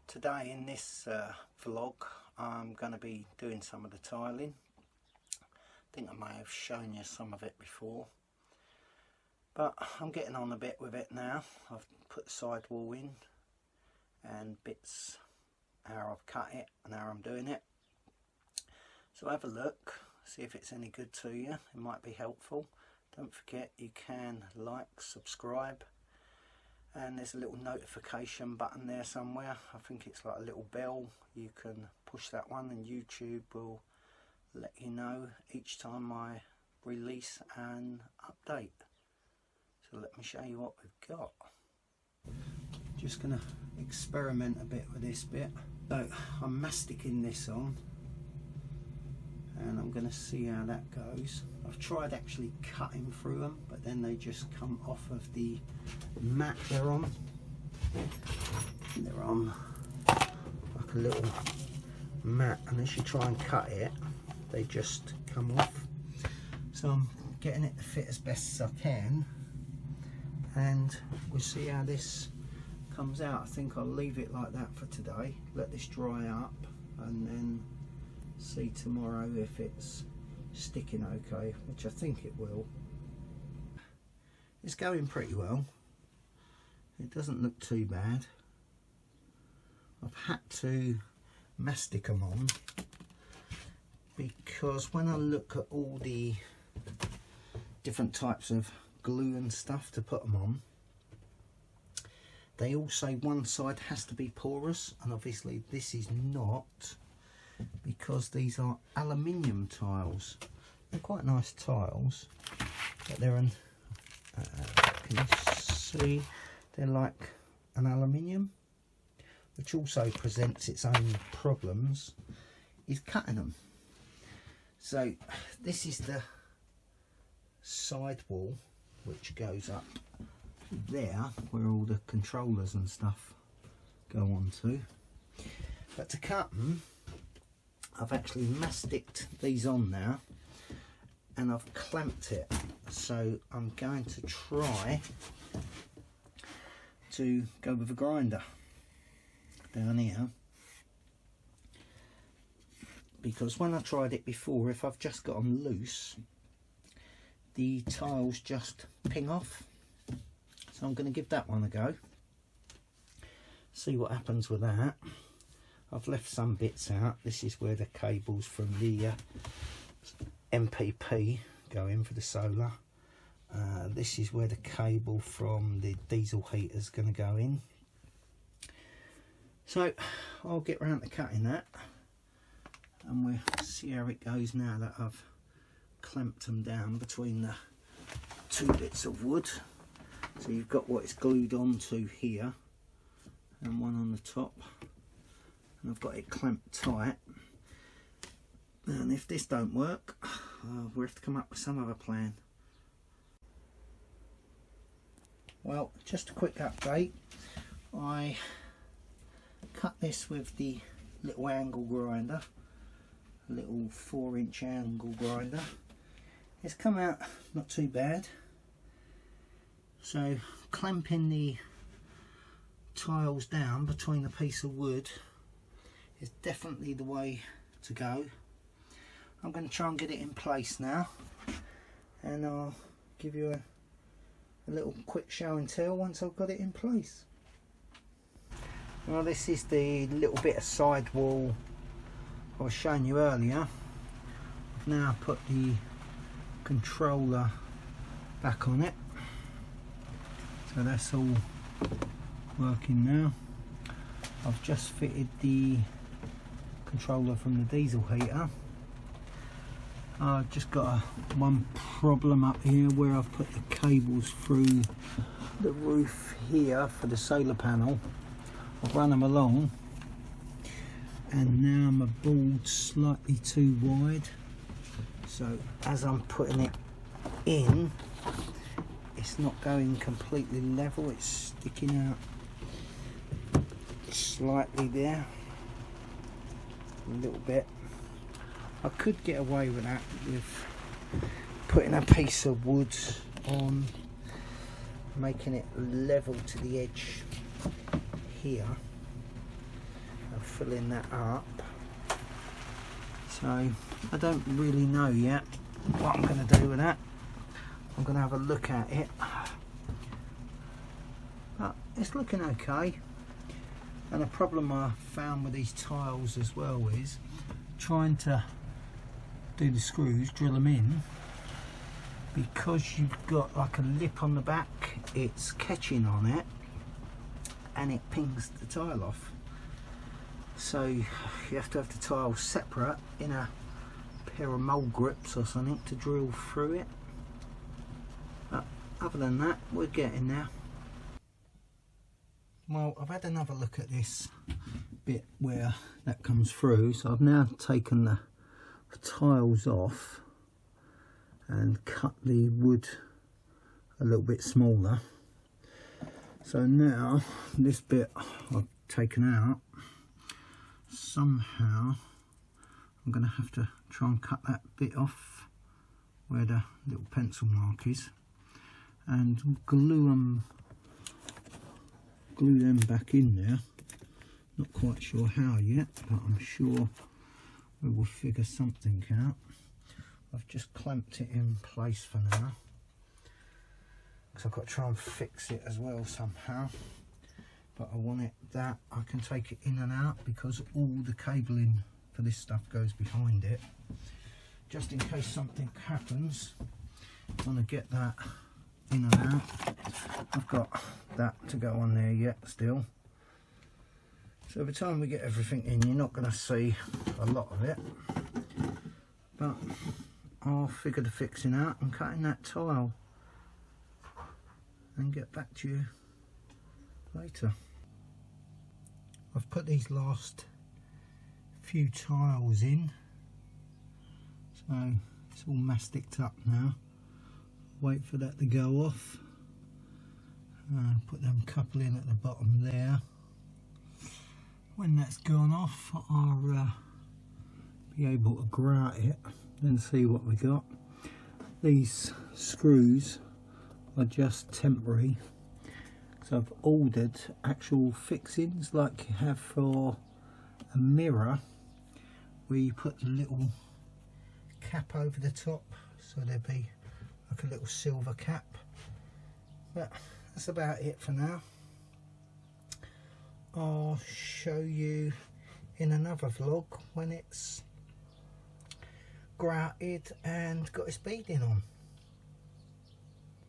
Today in this vlog I'm going to be doing some of the tiling. I think I may have shown you some of it before, but I'm getting on a bit with it now. I've put the sidewall in and bits how I've cut it and how I'm doing it. So have a look, see if it's any good to you. It might be helpful. Don't forget you can like, subscribe, and there's a little notification button there somewhere. I think it's like a little bell. You can push that one and YouTube will let you know each time I release an update. So let me show you what we've got. Just going to experiment a bit with this bit. So I'm masticing this on and I'm going to see how that goes. I've tried actually cutting through them, but then they just come off of the mat they're on. They're on like a little mat, and as you try and cut it, they just come off. So I'm getting it to fit as best as I can, and we'll see how this comes out. I think I'll leave it like that for today, let this dry up, and then see tomorrow if it's sticking okay, which I think it will. It's going pretty well. It doesn't look too bad. I've had to mastic them on because when I look at all the different types of glue and stuff to put them on, they all say one side has to be porous, and obviously this is not, because these are aluminium tiles. They're quite nice tiles, but they're an can you see, they're like an aluminium, which also presents its own problems is cutting them. So this is the side wall which goes up there where all the controllers and stuff go on to, but to cut them I've actually masticed these on now and I've clamped it. So I'm going to try to go with a grinder down here, because when I tried it before, if I've just got them loose, the tiles just ping off. So I'm going to give that one a go, see what happens with that. I've left some bits out. This is where the cables from the MPP go in for the solar. This is where the cable from the diesel heater is going to go in. So I'll get round to cutting that and we'll see how it goes now that I've clamped them down between the two bits of wood. So you've got what it's glued onto here and one on the top. And I've got it clamped tight, and if this don't work, we'll have to come up with some other plan. Well, just a quick update. I cut this with the little angle grinder, a little 4-inch angle grinder. It's come out not too bad. So clamping the tiles down between a piece of wood is definitely the way to go. I'm going to try and get it in place now, and I'll give you a little quick show and tell once I've got it in place. Well, this is the little bit of sidewall I was showing you earlier. I've now put the controller back on it, so that's all working now. I've just fitted the controller from the diesel heater. I've just got one problem up here where I've put the cables through the roof here for the solar panel. I've run them along and now my board's slightly too wide, so as I'm putting it in, it's not going completely level, it's sticking out slightly there, a little bit. I could get away with that with putting a piece of wood on, making it level to the edge here, filling that up. So I don't really know yet what I'm going to do with that. I'm going to have a look at it, but it's looking okay. And the problem I found with these tiles as well is trying to do the screws, drill them in, because you've got like a lip on the back, it's catching on it and it pings the tile off. So you have to have the tile separate in a pair of mole grips or something to drill through it. But other than that, we're getting there. Well, I've had another look at this bit where that comes through, so I've now taken the tiles off and cut the wood a little bit smaller. So now this bit I've taken out, somehow I'm going to have to try and cut that bit off where the little pencil mark is and glue them back in there. Not quite sure how yet, but I'm sure we will figure something out. I've just clamped it in place for now because I've got to try and fix it as well somehow. But I want it that I can take it in and out, because all the cabling for this stuff goes behind it. Just in case something happens, I want to get that in and out. I've got that to go on there yet still. So by the time we get everything in, you're not going to see a lot of it. But I'll figure the fixing out and cutting that tile and get back to you later. I've put these last few tiles in, so it's all masticed up now. Wait for that to go off. Put them couple in at the bottom there. When that's gone off, I'll be able to grout it and see what we got. These screws are just temporary, so I've ordered actual fixings like you have for a mirror, where you put the little cap over the top, so there'll be like a little silver cap. But that's about it for now. I'll show you in another vlog when it's grouted and got its beading on.